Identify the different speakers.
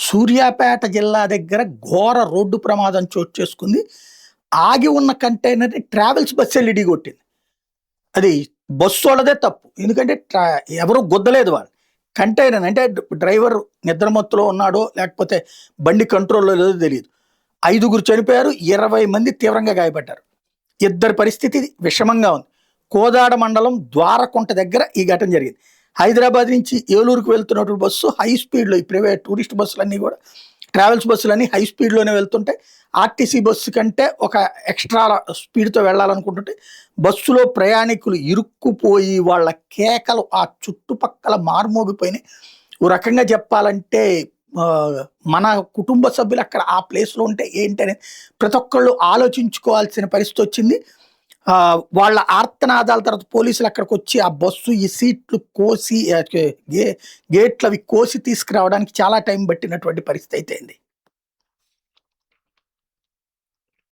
Speaker 1: సూర్యాపేట జిల్లా దగ్గర ఘోర రోడ్డు ప్రమాదం చోటు చేసుకుంది. ఆగి ఉన్న కంటైనర్‌ని ట్రావెల్స్ బస్సు ఎళ్లి ఢీకొట్టింది. అది బస్సోళ్ళదే తప్పు. ఎందుకంటే ఎవరు గుద్దలేదు వాళ్ళు. కంటైనర్ అంటే డ్రైవర్ నిద్రమత్తులో ఉన్నాడో, లేకపోతే బండి కంట్రోల్‌లో లేదో తెలీదు. 5గురు చనిపోయారు. 20 మంది తీవ్రంగా గాయపడ్డారు. ఇద్దరి పరిస్థితి విషమంగా ఉంది. కోదాడ మండలం ద్వారకుంట దగ్గర ఈ ఘటన జరిగింది. హైదరాబాద్ నుంచి ఏలూరుకు వెళ్తున్నటువంటి బస్సు హై స్పీడ్‌లో ఈ ప్రైవేట్ టూరిస్ట్ బస్సులన్నీ కూడా ట్రావెల్స్ బస్సులన్నీ హై స్పీడ్‌లోనే వెళ్తుంటాయి. ఆర్టీసీ బస్సు కంటే ఒక ఎక్స్ట్రా స్పీడ్‌తో వెళ్ళాలనుకుంటుంటే బస్సులో ప్రయాణికులు ఇరుక్కుపోయి వాళ్ళ కేకలు ఆ చుట్టుపక్కల మారుమోగిపోయినాయి. ఓ రకంగా చెప్పాలంటే మన కుటుంబ సభ్యులు అక్కడ ఆ ప్లేస్‌లో ఉంటే ఏంటనేది ప్రతి ఒక్కళ్ళు ఆలోచించుకోవాల్సిన పరిస్థితి వచ్చింది. వాళ్ళ ఆర్తనాదాల తర్వాత పోలీసులు అక్కడికొచ్చి ఆ బస్సు ఈ సీట్లు కోసి గేట్లవి కోసి తీసుకురావడానికి చాలా టైం పట్టినటువంటి పరిస్థితి అయితే అయింది.